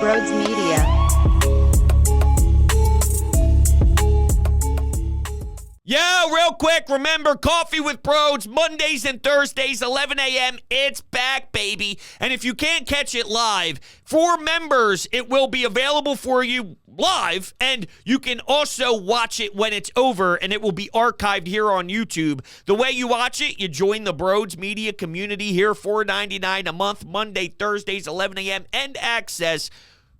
Broads Media. Yo, real quick, remember Coffee with Broads, Mondays and Thursdays, 11 a.m. It's back, baby. And if you can't catch it live, for members, it will be available for you live, and you can also watch it when it's over, and it will be archived here on YouTube. The way you watch it, you join the Broads Media community here, $4.99 a month, Monday, Thursdays, 11 a.m., and access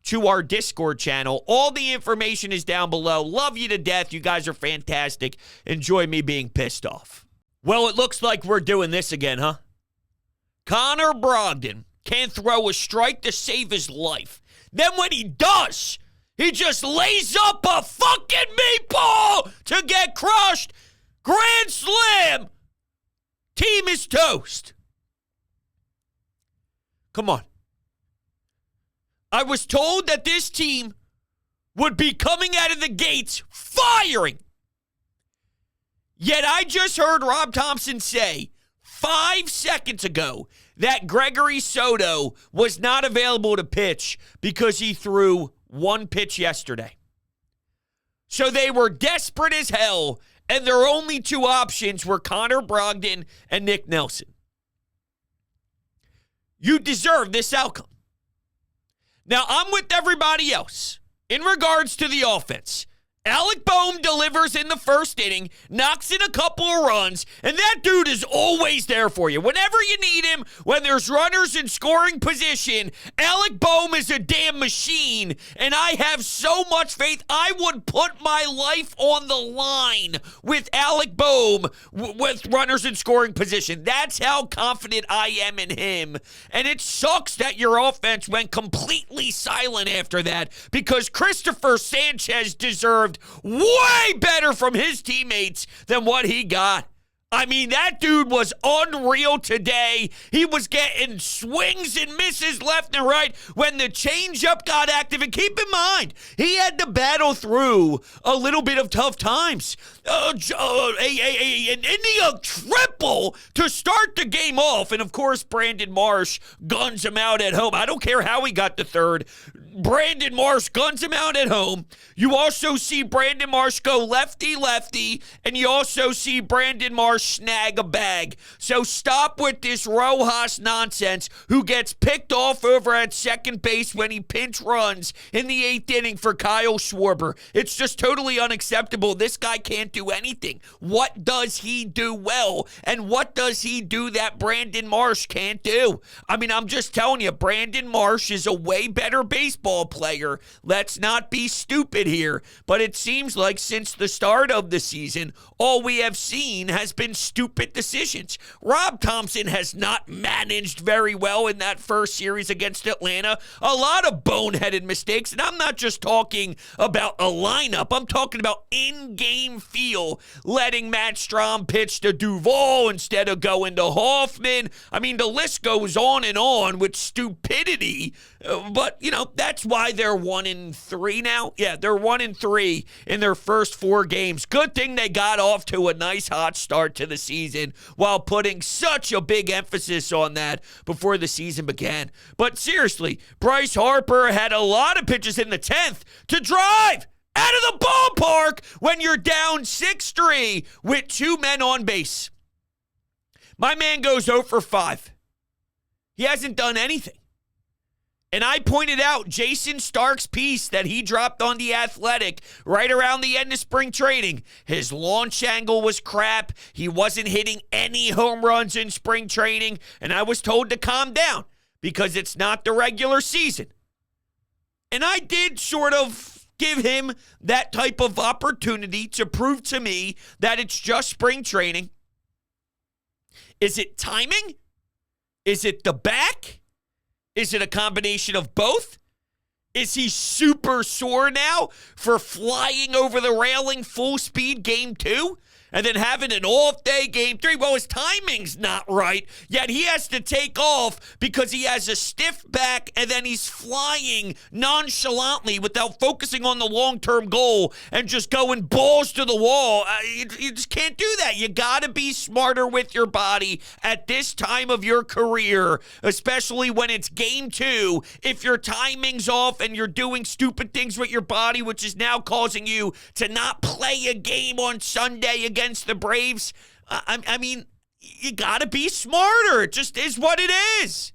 to our Discord channel. All the information is down below. Love you to death. You guys are fantastic. Enjoy me being pissed off. Well, it looks like we're doing this again, huh? Connor Brogdon can't throw a strike to save his life. Then when he does, he just lays up a fucking meatball to get crushed. Grand slam. Team is toast. Come on. I was told that this team would be coming out of the gates firing. Yet I just heard Rob Thompson say 5 seconds ago that Gregory Soto was not available to pitch because he threw one pitch yesterday. So they were desperate as hell, and their only two options were Connor Brogdon and Nick Nelson. You deserve this outcome. Now, I'm with everybody else in regards to the offense. Alec Boehm delivers in the first inning, knocks in a couple of runs, and that dude is always there for you. Whenever you need him, when there's runners in scoring position, Alec Boehm is a damn machine, and I have so much faith. I would put my life on the line with Alec Boehm with runners in scoring position. That's how confident I am in him. And it sucks that your offense went completely silent after that, because Christopher Sanchez deserved way better from his teammates than what he got. I mean, that dude was unreal today. He was getting swings and misses left and right when the changeup got active. And keep in mind, he had to battle through a little bit of tough times. An India triple to start the game off. And, of course, Brandon Marsh guns him out at home. I don't care how he got to third. Brandon Marsh guns him out at home. You also see Brandon Marsh go lefty-lefty, and you also see Brandon Marsh snag a bag. So stop with this Rojas nonsense, who gets picked off over at second base when he pinch runs in the 8th inning for Kyle Schwarber. It's just totally unacceptable. This guy can't do anything. What does he do well? And what does he do that Brandon Marsh can't do? I mean, I'm just telling you, Brandon Marsh is a way better baseball player. Let's not be stupid here. But it seems like since the start of the season, all we have seen has been stupid decisions. Rob Thompson has not managed very well in that first series against Atlanta. A lot of boneheaded mistakes, and I'm not just talking about a lineup. I'm talking about in-game feel, letting Matt Strahm pitch to Duvall instead of going to Hoffman. I mean, the list goes on and on with stupidity, but, you know, that's why they're 1-3 now. Yeah, they're 1-3 in their first 4 games. Good thing they got off to a nice hot start to the season while putting such a big emphasis on that before the season began. But seriously, Bryce Harper had a lot of pitches in the 10th to drive out of the ballpark when you're down 6-3 with 2 men on base. My man goes 0 for 5. He hasn't done anything. And I pointed out Jason Stark's piece that he dropped on The Athletic right around the end of spring training. His launch angle was crap. He wasn't hitting any home runs in spring training. And I was told to calm down because it's not the regular season. And I did sort of give him that type of opportunity to prove to me that it's just spring training. Is it timing? Is it the back? Is it a combination of both? Is he super sore now for flying over the railing full speed game 2? and then having an off-day game 3. Well, his timing's not right, yet he has to take off because he has a stiff back, and then he's flying nonchalantly without focusing on the long-term goal and just going balls to the wall. You just can't do that. You got to be smarter with your body at this time of your career, especially when it's game 2. If your timing's off and you're doing stupid things with your body, which is now causing you to not play a game on Sunday against the Braves, I mean, you got to be smarter. It just is what it is.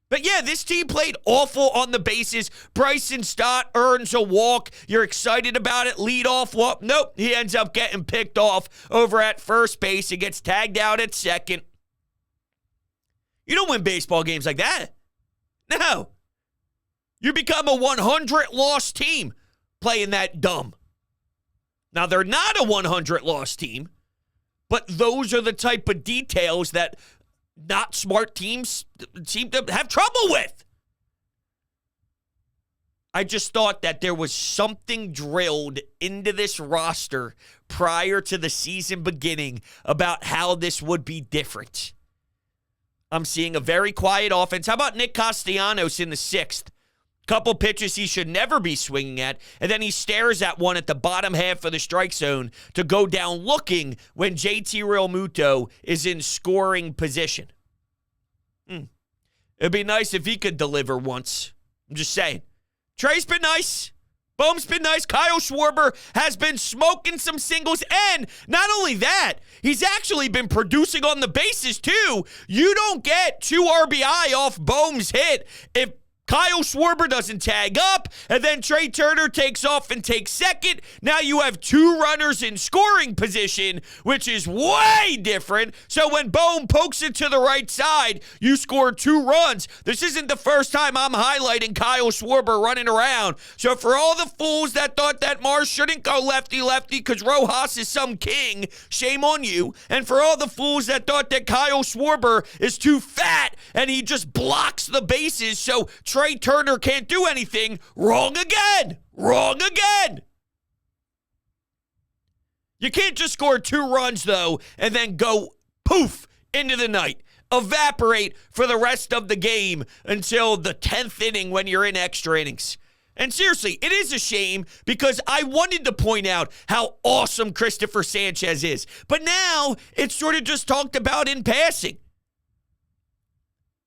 But yeah, this team played awful on the bases. Bryson Stott earns a walk. You're excited about it. Lead off walk. Nope. He ends up getting picked off over at first base. He gets tagged out at second. You don't win baseball games like that. No. You become a 100-loss team playing that dumb. Now, they're not a 100-loss team, but those are the type of details that not smart teams seem to have trouble with. I just thought that there was something drilled into this roster prior to the season beginning about how this would be different. I'm seeing a very quiet offense. How about Nick Castellanos in the 6th? Couple pitches he should never be swinging at, and then he stares at one at the bottom half of the strike zone to go down looking when JT Realmuto is in scoring position. It'd be nice if he could deliver once. I'm just saying. Trey's been nice. Bohm's been nice. Kyle Schwarber has been smoking some singles, and not only that, he's actually been producing on the bases too. You don't get 2 RBI off Bohm's hit if Kyle Schwarber doesn't tag up, and then Trey Turner takes off and takes second. Now you have 2 runners in scoring position, which is way different. So when Bohm pokes it to the right side, you score 2 runs. This isn't the first time I'm highlighting Kyle Schwarber running around. So for all the fools that thought that Mars shouldn't go lefty-lefty because Rojas is some king, shame on you. And for all the fools that thought that Kyle Schwarber is too fat and he just blocks the bases, so Trey Turner can't do anything. Wrong again. Wrong again. You can't just score 2 runs, though, and then go poof into the night. Evaporate for the rest of the game until the 10th inning when you're in extra innings. And seriously, it is a shame because I wanted to point out how awesome Christopher Sanchez is. But now it's sort of just talked about in passing.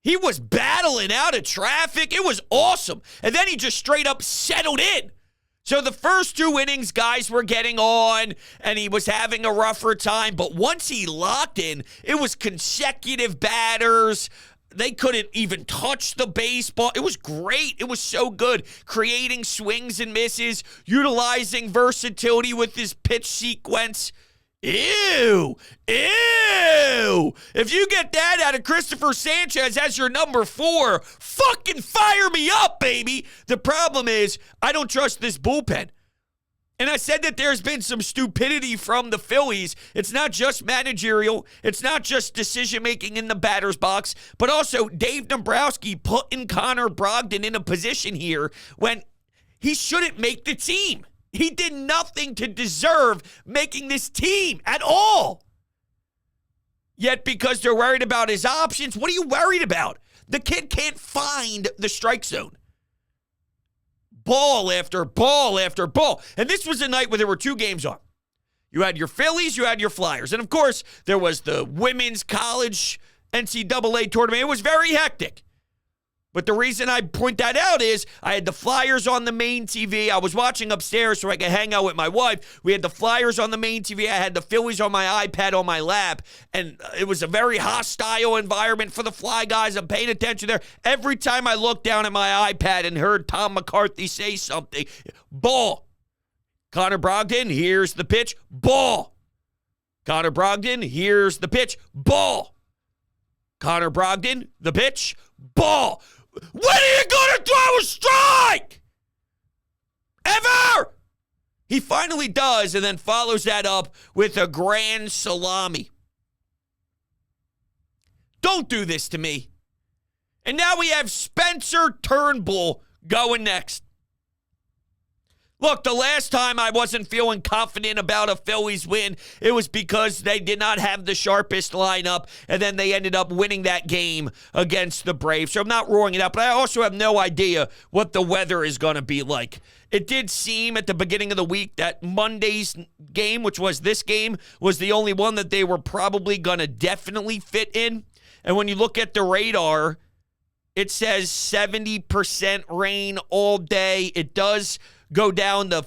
He was battling out of traffic. It was awesome. And then he just straight up settled in. So the first 2 innings, guys were getting on, and he was having a rougher time. But once he locked in, it was consecutive batters. They couldn't even touch the baseball. It was great. It was so good. Creating swings and misses, utilizing versatility with his pitch sequence. Ew. Ew. If you get that out of Christopher Sanchez as your number 4, fucking fire me up, baby. The problem is I don't trust this bullpen. And I said that there's been some stupidity from the Phillies. It's not just managerial. It's not just decision-making in the batter's box, but also Dave Dombrowski putting Connor Brogdon in a position here when he shouldn't make the team. He did nothing to deserve making this team at all. Yet because they're worried about his options, what are you worried about? The kid can't find the strike zone. Ball after ball after ball. And this was a night where there were 2 games on. You had your Phillies, you had your Flyers. And of course, there was the women's college NCAA tournament. It was very hectic. But the reason I point that out is I had the Flyers on the main TV. I was watching upstairs so I could hang out with my wife. We had the Flyers on the main TV. I had the Phillies on my iPad on my lap. And it was a very hostile environment for the Fly guys. I'm paying attention there. Every time I looked down at my iPad and heard Tom McCarthy say something, ball. Connor Brogdon, here's the pitch, ball. Connor Brogdon, here's the pitch, ball. Connor Brogdon, the pitch, ball. When are you going to throw a strike? Ever? He finally does and then follows that up with a grand salami. Don't do this to me. And now we have Spencer Turnbull going next. Look, the last time I wasn't feeling confident about a Phillies win, it was because they did not have the sharpest lineup, and then they ended up winning that game against the Braves. So I'm not roaring it out, but I also have no idea what the weather is going to be like. It did seem at the beginning of the week that Monday's game, which was this game, was the only one that they were probably going to definitely fit in. And when you look at the radar, it says 70% rain all day. It does go down to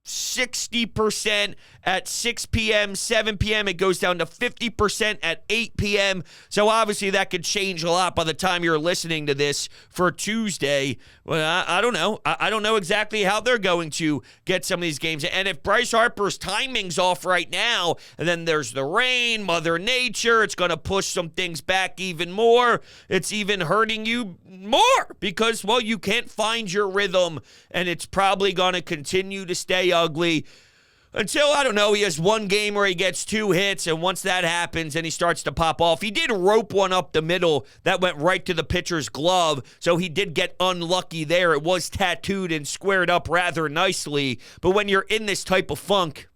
60% at 6 p.m., 7 p.m. It goes down to 50% at 8 p.m. So obviously that could change a lot by the time you're listening to this for Tuesday. Well, I don't know. I don't know exactly how they're going to get some of these games. And if Bryce Harper's timing's off right now, and then there's the rain, Mother Nature, it's going to push some things back even more. It's even hurting you more because, well, you can't find your rhythm, and it's probably going to continue to stay ugly until, I don't know, he has one game where he gets 2 hits, and once that happens and he starts to pop off. He did rope one up the middle that went right to the pitcher's glove, so he did get unlucky there. It was tattooed and squared up rather nicely, but when you're in this type of funk,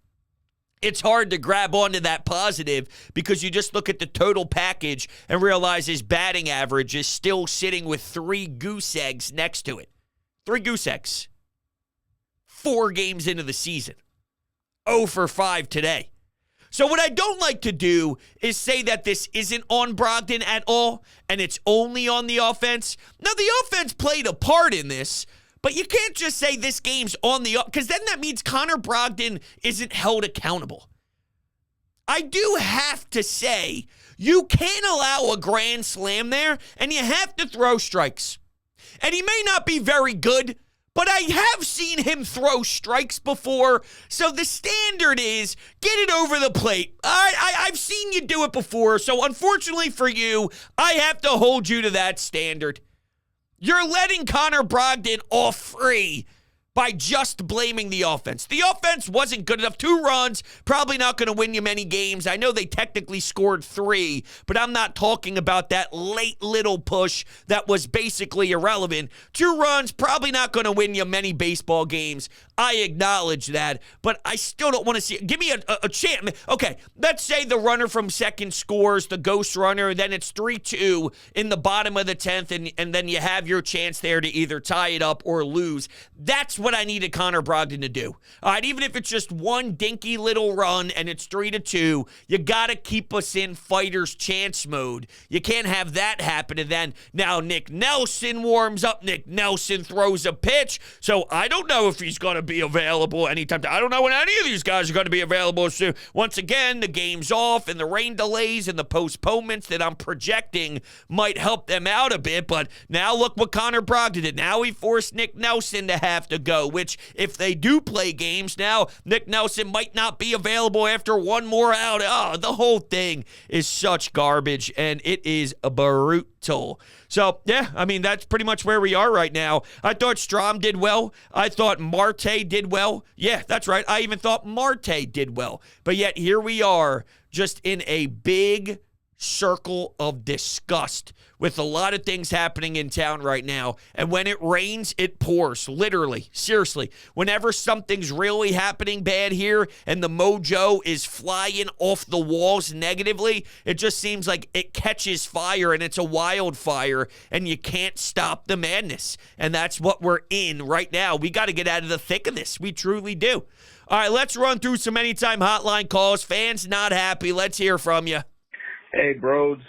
it's hard to grab onto that positive because you just look at the total package and realize his batting average is still sitting with 3 goose eggs next to it. 3 goose eggs. 4 games into the season. 0 for 5 today. So what I don't like to do is say that this isn't on Brogdon at all and it's only on the offense. Now, the offense played a part in this, but you can't just say this game's on the because then that means Connor Brogdon isn't held accountable. I do have to say you can't allow a grand slam there, and you have to throw strikes. And he may not be very good, but I have seen him throw strikes before, so the standard is get it over the plate. I've seen you do it before, so unfortunately for you, I have to hold you to that standard. You're letting Connor Brogdon off free by just blaming the offense. The offense wasn't good enough. 2 runs, probably not going to win you many games. I know they technically scored 3, but I'm not talking about that late little push that was basically irrelevant. 2 runs, probably not going to win you many baseball games. I acknowledge that, but I still don't want to see it. Give me a chance. Okay, let's say the runner from second scores, the ghost runner, then it's 3-2 in the bottom of the 10th, and then you have your chance there to either tie it up or lose. That's what I needed Connor Brogdon to do. All right, even if it's just one dinky little run and it's 3-2, you got to keep us in fighter's chance mode. You can't have that happen. And then now Nick Nelson warms up. Nick Nelson throws a pitch. So I don't know if he's going to be available anytime. I don't know when any of these guys are going to be available soon. Once again, the game's off and the rain delays and the postponements that I'm projecting might help them out a bit. But now look what Connor Brogdon did. Now he forced Nick Nelson to have to go, which if they do play games now, Nick Nelson might not be available after one more out. Oh, the whole thing is such garbage, and it is brutal. So, yeah, I mean, that's pretty much where we are right now. I thought Strom did well. I thought Marte did well. Yeah, that's right. I even thought Marte did well. But yet here we are just in a big circle of disgust with a lot of things happening in town right now. And when it rains, it pours. Literally. Seriously. Whenever something's really happening bad here and the mojo is flying off the walls negatively, it just seems like it catches fire and it's a wildfire and you can't stop the madness. And that's what we're in right now. We got to get out of the thick of this. We truly do. All right, let's run through some anytime hotline calls. Fans not happy. Let's hear from you. Hey, Broads.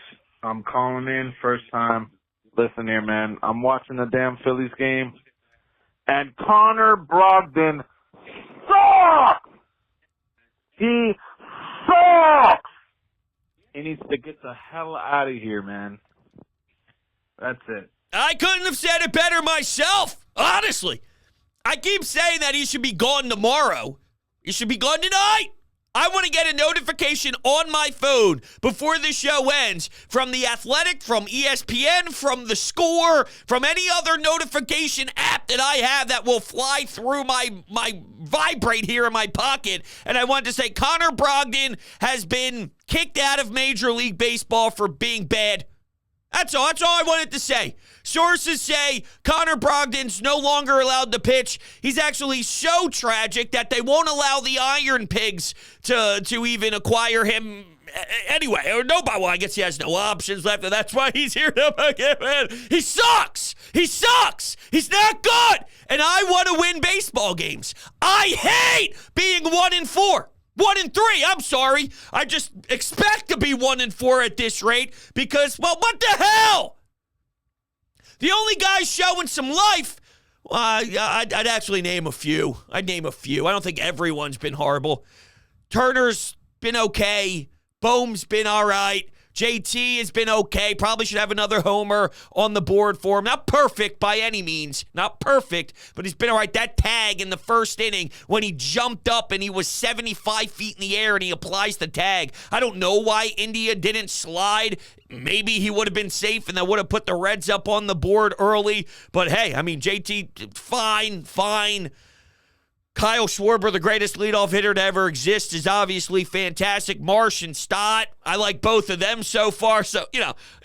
I'm calling in. First time. Listen here, man. I'm watching the damn Phillies game, and Connor Brogdon sucks! He sucks! He needs to get the hell out of here, man. That's it. I couldn't have said it better myself, honestly. I keep saying that he should be gone tomorrow. He should be gone tonight. I want to get a notification on my phone before the show ends from The Athletic, from ESPN, from The Score, from any other notification app that I have that will fly through my vibrate here in my pocket. And I want to say Connor Brogdon has been kicked out of Major League Baseball for being bad. That's all I wanted to say. Sources say Connor Brogdon's no longer allowed to pitch. He's actually so tragic that they won't allow the Iron Pigs to even acquire him anyway. Or nobody. Well, I guess he has no options left, and that's why he's here to man. He sucks. He sucks. He's not good. And I want to win baseball games. I hate being 1-4. 1-3, I'm sorry. I just expect to be 1-4 at this rate because, well, what the hell? The only guy showing some life, I'd actually name a few. I'd name a few. I don't think everyone's been horrible. Turner's been okay. Bohm's been all right. JT has been okay. Probably should have another homer on the board for him. Not perfect by any means. Not perfect, but he's been all right. That tag in the first inning when he jumped up and he was 75 feet in the air and he applies the tag. I don't know why India didn't slide. Maybe he would have been safe and that would have put the Reds up on the board early. But hey, I mean, JT, fine. Kyle Schwarber, the greatest leadoff hitter to ever exist, is obviously fantastic. Marsh and Stott, I like both of them so far. So,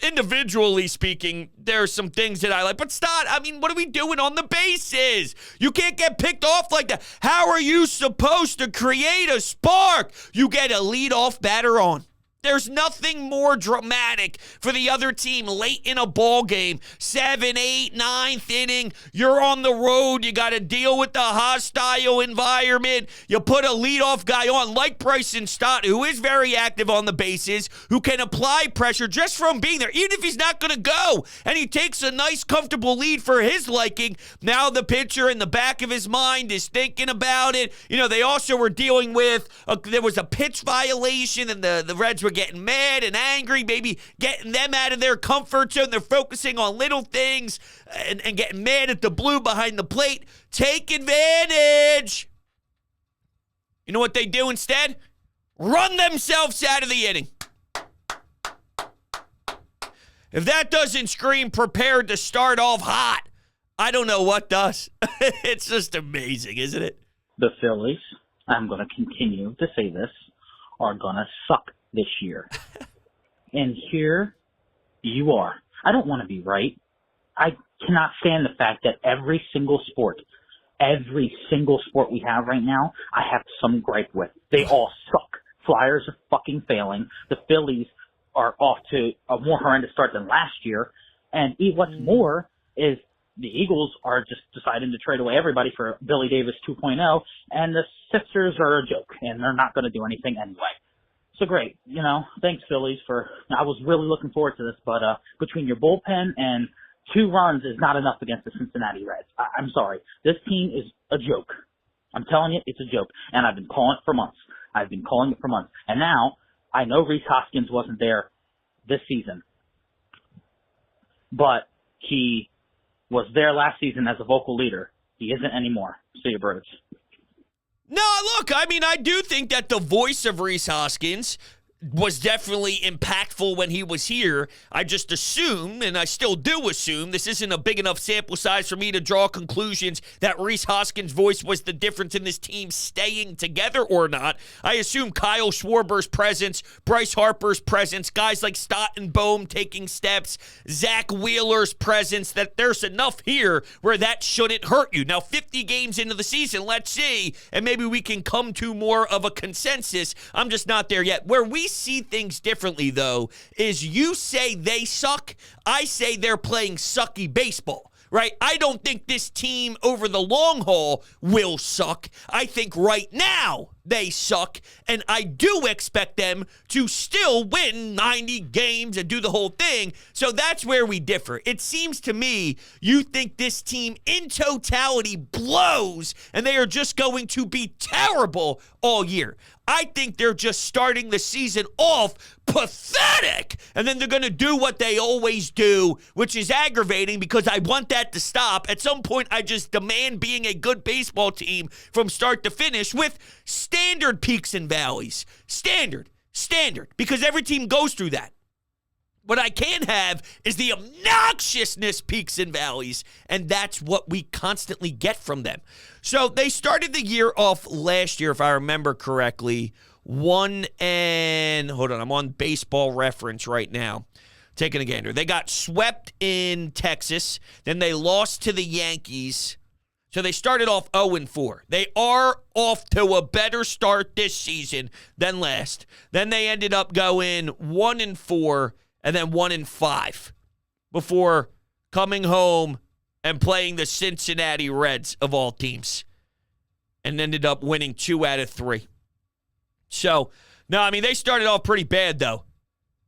individually speaking, there are some things that I like. But Stott, I mean, what are we doing on the bases? You can't get picked off like that. How are you supposed to create a spark? You get a leadoff batter on. There's nothing more dramatic for the other team late in a ball game. 7th, 8th, 9th inning. You're on the road. You got to deal with the hostile environment. You put a leadoff guy on like Bryce Stott, who is very active on the bases, who can apply pressure just from being there, even if he's not going to go. And he takes a nice, comfortable lead for his liking. Now the pitcher in the back of his mind is thinking about it. They also were dealing with, there was a pitch violation, and the Reds were getting mad and angry, maybe getting them out of their comfort zone. They're focusing on little things and getting mad at the blue behind the plate. Take advantage. You know what they do instead? Run themselves out of the inning. If that doesn't scream prepared to start off hot, I don't know what does. It's just amazing, isn't it? The Phillies, I'm going to continue to say this, are going to suck this year. And here you are. I don't want to be right. I cannot stand the fact that every single sport we have right now, I have some gripe with. They all suck. Flyers are fucking failing. The Phillies are off to a more horrendous start than last year. And what's more is the Eagles are just deciding to trade away everybody for Billy Davis 2.0, and the Sixers are a joke, and they're not going to do anything anyway. So great, thanks Phillies I was really looking forward to this, but between your bullpen and 2 runs is not enough against the Cincinnati Reds. I'm sorry. This team is a joke. I'm telling you, it's a joke. And I've been calling it for months. And now, I know Rhys Hoskins wasn't there this season, but he was there last season as a vocal leader. He isn't anymore. See you, birds. No, look, I mean, I do think that the voice of Rhys Hoskins was definitely impactful when he was here. I just assume, and I still do assume, this isn't a big enough sample size for me to draw conclusions that Rhys Hoskins' voice was the difference in this team staying together or not. I assume Kyle Schwarber's presence, Bryce Harper's presence, guys like Stott and Bohm taking steps, Zach Wheeler's presence, that there's enough here where that shouldn't hurt you. Now, 50 games into the season, let's see, and maybe we can come to more of a consensus. I'm just not there yet. Where we see things differently, though, is you say they suck, I say they're playing sucky baseball, right? I don't think this team over the long haul will suck. I think right now they suck, and I do expect them to still win 90 games and do the whole thing. So that's where we differ. It seems to me you think this team in totality blows, and they are just going to be terrible all year. I think they're just starting the season off pathetic, and then they're going to do what they always do, which is aggravating because I want that to stop. At some point, I just demand being a good baseball team from start to finish with standard peaks and valleys. Standard, because every team goes through that. What I can have is the obnoxiousness peaks and valleys, and that's what we constantly get from them. So they started the year off last year, if I remember correctly, hold on, I'm on Baseball Reference right now. taking a gander. They got swept in Texas. Then they lost to the Yankees. So they started off 0-4. They are off to a better start this season than last. Then they ended up going 1-4 and then 1-5 before coming home and playing the Cincinnati Reds of all teams and ended up winning 2 out of 3. So, no, I mean, they started off pretty bad, though.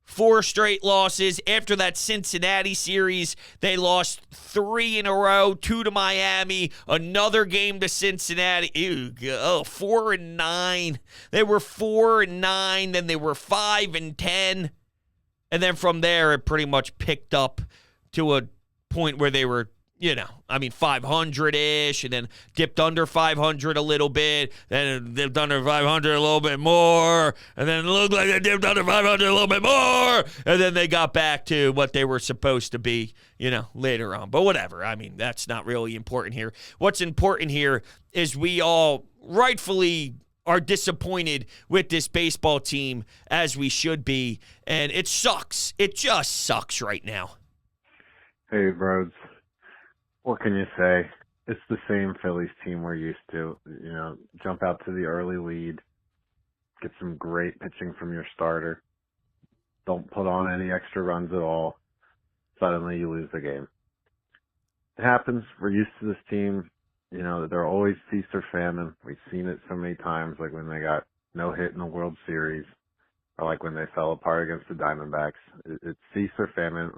4 straight losses. After that Cincinnati series, they lost 3 in a row, 2 to Miami, another game to Cincinnati. 4-9. They were 4-9, then they were 5-10. And then from there, it pretty much picked up to a point where they were, 500-ish, and then dipped under 500 a little bit, then dipped under 500 a little bit more, and then it looked like they dipped under 500 a little bit more, and then they got back to what they were supposed to be, later on. But whatever. I mean, that's not really important here. What's important here is we all rightfully are disappointed with this baseball team, as we should be, and it sucks. It just sucks right now. Hey, Broads. What can you say? It's the same Phillies team we're used to. Jump out to the early lead, get some great pitching from your starter. Don't put on any extra runs at all. Suddenly you lose the game. It happens. We're used to this team. They're always feast or famine. We've seen it so many times, like when they got no hit in the World Series, or like when they fell apart against the Diamondbacks. It's feast or famine.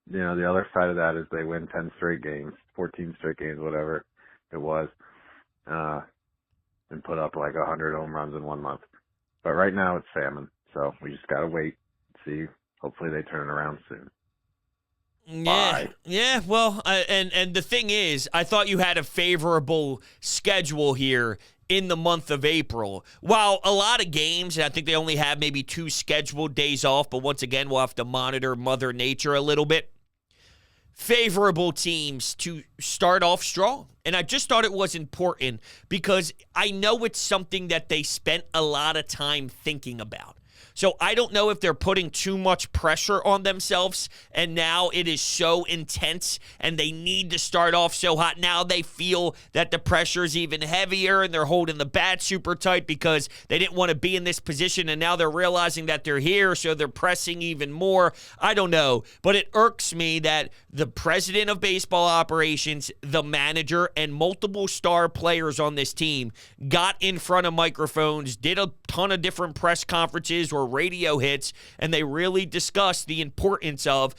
The other side of that is they win 10 straight games, 14 straight games, whatever it was, and put up like 100 home runs in 1 month. But right now it's famine, so we just got to wait, see. Hopefully they turn it around soon. Yeah, Bye. yeah. Well, and the thing is, I thought you had a favorable schedule here in the month of April. While a lot of games, and I think they only have maybe 2 scheduled days off, but once again, we'll have to monitor Mother Nature a little bit. Favorable teams to start off strong. And I just thought it was important because I know it's something that they spent a lot of time thinking about. So I don't know if they're putting too much pressure on themselves, and now it is so intense, and they need to start off so hot. Now they feel that the pressure is even heavier, and they're holding the bat super tight because they didn't want to be in this position, and now they're realizing that they're here, so they're pressing even more. I don't know, but it irks me that the president of baseball operations, the manager, and multiple star players on this team got in front of microphones, did a ton of different press conferences or radio hits, and they really discussed the importance of,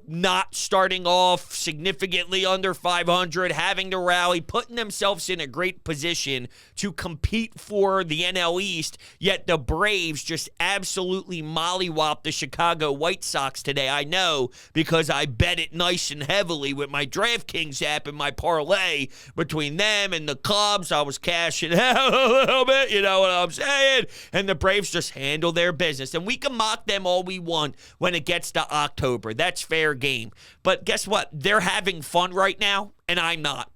not starting off significantly under 500, having to rally, putting themselves in a great position to compete for the NL East, yet the Braves just absolutely mollywopped the Chicago White Sox today. I know, because I bet it nice and heavily with my DraftKings app and my parlay between them and the Cubs. I was cashing out a little bit, you know what I'm saying? And the Braves just handle their business. And we can mock them all we want when it gets to October. That's fair game. But guess what? They're having fun right now, and I'm not.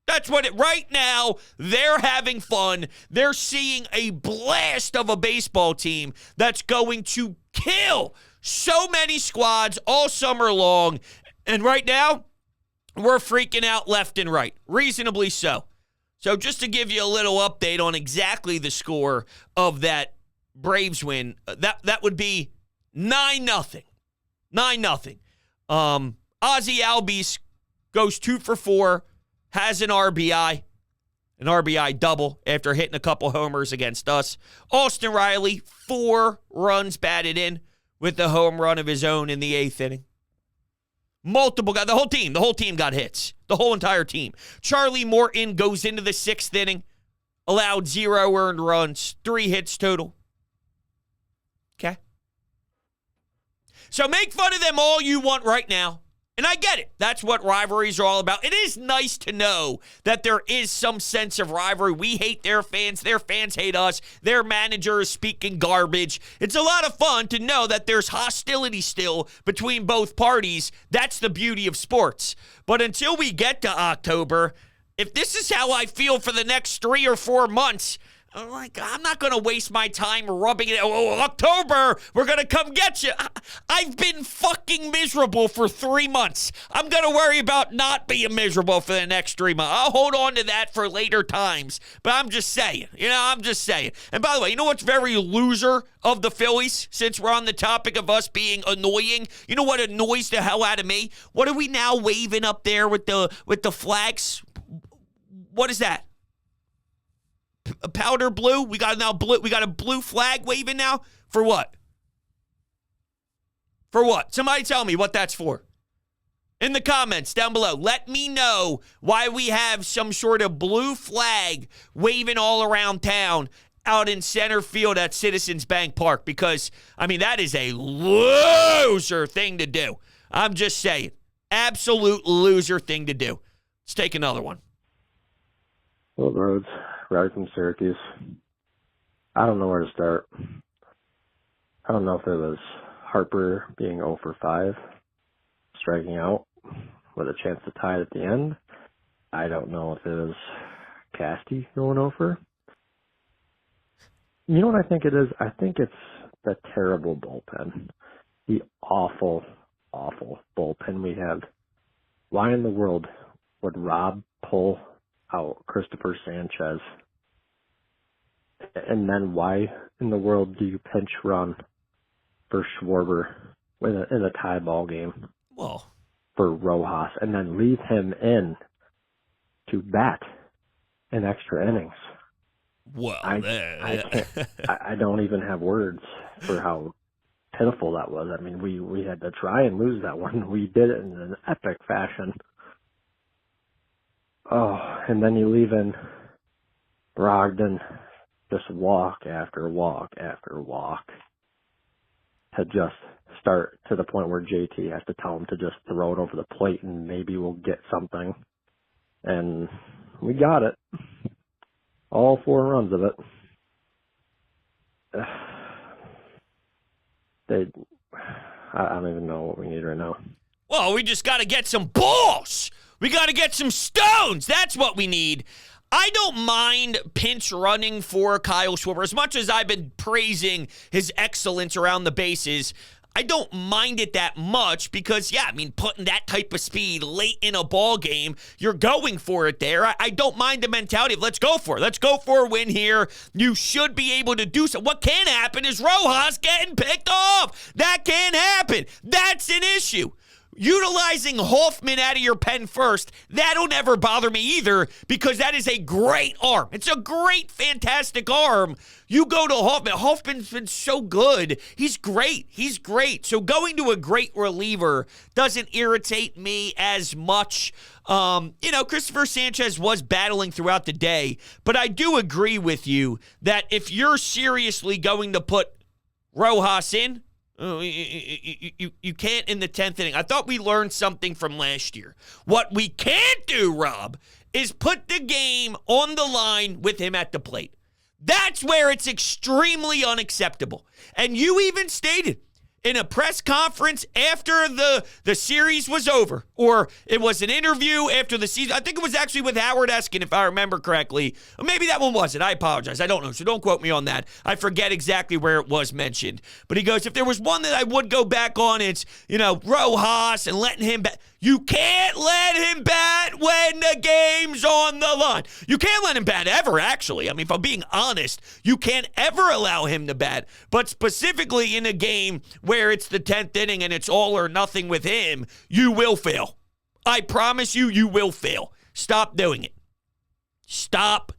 That's what right now, they're having fun. They're seeing a blast of a baseball team that's going to kill so many squads all summer long. And right now, we're freaking out left and right. Reasonably so. So just to give you a little update on exactly the score of that Braves win, that would be 9-0. 9-0. Ozzie Albies goes 2 for 4, has an RBI double after hitting a couple homers against us. Austin Riley, 4 runs batted in with the home run of his own in the 8th inning. Multiple guys, the whole team got hits. The whole entire team. Charlie Morton goes into the 6th inning, allowed 0 earned runs, 3 hits total. Okay? So make fun of them all you want right now. And I get it. That's what rivalries are all about. It is nice to know that there is some sense of rivalry. We hate their fans hate us. Their manager is speaking garbage. It's a lot of fun to know that there's hostility still between both parties. That's the beauty of sports. But until we get to October, if this is how I feel for the next 3 or 4 months, I'm like, I'm not going to waste my time rubbing it. Oh, October, we're going to come get you. I've been fucking miserable for 3 months. I'm going to worry about not being miserable for the next 3 months. I'll hold on to that for later times. But I'm just saying. I'm just saying. And by the way, you know what's very loser of the Phillies, since we're on the topic of us being annoying? You know what annoys the hell out of me? What are we now waving up there with the flags? What is that? Powder blue? We got a blue flag waving now? For what? For what? Somebody tell me what that's for. In the comments down below, let me know why we have some sort of blue flag waving all around town out in center field at Citizens Bank Park, because, that is a loser thing to do. I'm just saying. Absolute loser thing to do. Let's take another one. Well, Rhodes, right from Syracuse. I don't know where to start. I don't know if it was Harper being 0 for 5, striking out with a chance to tie it at the end. I don't know if it was Casty going over. You know what I think it is? I think it's the terrible bullpen. The awful, awful bullpen we have. Why in the world would Rob pull out Christopher Sanchez? And then why in the world do you pinch run for Schwarber in a tie ball game? Well, for Rojas, and then leave him in to bat in extra innings? Well, I can't. I don't even have words for how pitiful that was. We had to try and lose that one. We did it in an epic fashion. Oh, and then you leave in Brogdon, just walk after walk after walk, to just start to the point where JT has to tell him to just throw it over the plate and maybe we'll get something. And we got it. All 4 runs of it. I don't even know what we need right now. Well, we just got to get some balls. We got to get some stones. That's what we need. I don't mind pinch running for Kyle Schwarber. As much as I've been praising his excellence around the bases, I don't mind it that much because, putting that type of speed late in a ball game, you're going for it there. I don't mind the mentality of let's go for it. Let's go for a win here. You should be able to do so. What can happen is Rojas getting picked off. That can happen. That's an issue. Utilizing Hoffman out of your pen first, that'll never bother me either because that is a great arm. It's a great, fantastic arm. You go to Hoffman. Hoffman's been so good. He's great. He's great. So going to a great reliever doesn't irritate me as much. Christopher Sanchez was battling throughout the day, but I do agree with you that if you're seriously going to put Rojas in, you can't in the 10th inning. I thought we learned something from last year. What we can't do, Rob, is put the game on the line with him at the plate. That's where it's extremely unacceptable. And you even stated in a press conference after the series was over, or it was an interview after the season. I think it was actually with Howard Eskin, if I remember correctly. Or maybe that one wasn't. I apologize. I don't know, so don't quote me on that. I forget exactly where it was mentioned. But he goes, if there was one that I would go back on, it's, Rojas and letting him bat. You can't let him bat when the game's on the line. You can't let him bat ever, actually. If I'm being honest, you can't ever allow him to bat. But specifically in a game where it's the 10th inning and it's all or nothing with him, you will fail. I promise you, you will fail. Stop doing it. Stop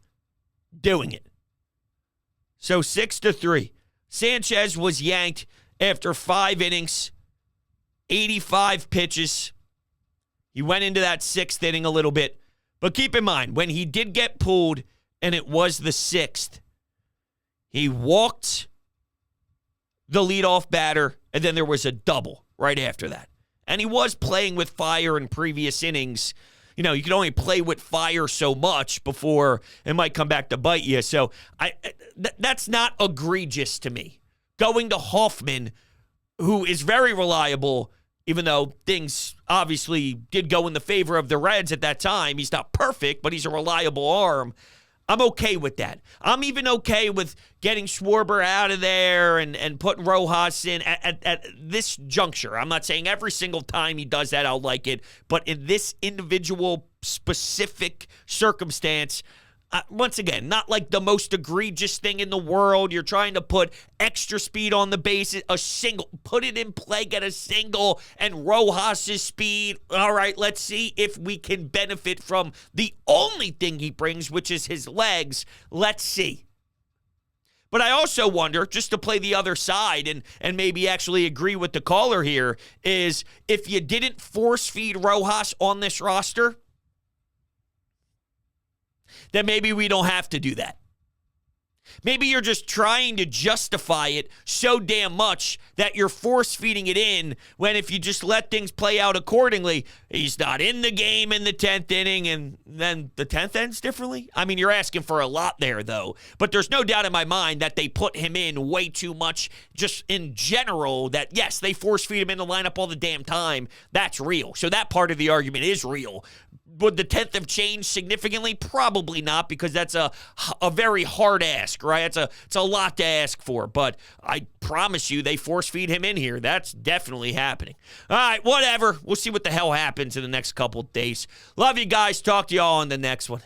doing it. So 6-3. Sanchez was yanked after 5 innings, 85 pitches. He went into that 6th inning a little bit. But keep in mind, when he did get pulled, and it was the 6th, he walked the leadoff batter, and then there was a double right after that. And he was playing with fire in previous innings. You can only play with fire so much before it might come back to bite you. So that's not egregious to me. Going to Hoffman, who is very reliable, even though things obviously did go in the favor of the Reds at that time. He's not perfect, but he's a reliable arm. I'm okay with that. I'm even okay with getting Schwarber out of there and putting Rojas in at this juncture. I'm not saying every single time he does that I'll like it, but in this individual specific circumstance, once again, not like the most egregious thing in the world. You're trying to put extra speed on the bases, a single, put it in play, get a single, and Rojas' speed. All right, let's see if we can benefit from the only thing he brings, which is his legs. Let's see. But I also wonder, just to play the other side and maybe actually agree with the caller here, is if you didn't force feed Rojas on this roster, then maybe we don't have to do that. Maybe you're just trying to justify it so damn much that you're force-feeding it in when if you just let things play out accordingly, he's not in the game in the 10th inning and then the 10th ends differently? I mean, you're asking for a lot there, though. But there's no doubt in my mind that they put him in way too much just in general that, yes, they force-feed him in the lineup all the damn time. That's real. So that part of the argument is real. Would the 10th have changed significantly? Probably not, because that's a very hard ask, right? It's a lot to ask for, but I promise you they force feed him in here. That's definitely happening. All right, whatever. We'll see what the hell happens in the next couple of days. Love you guys. Talk to y'all on the next one.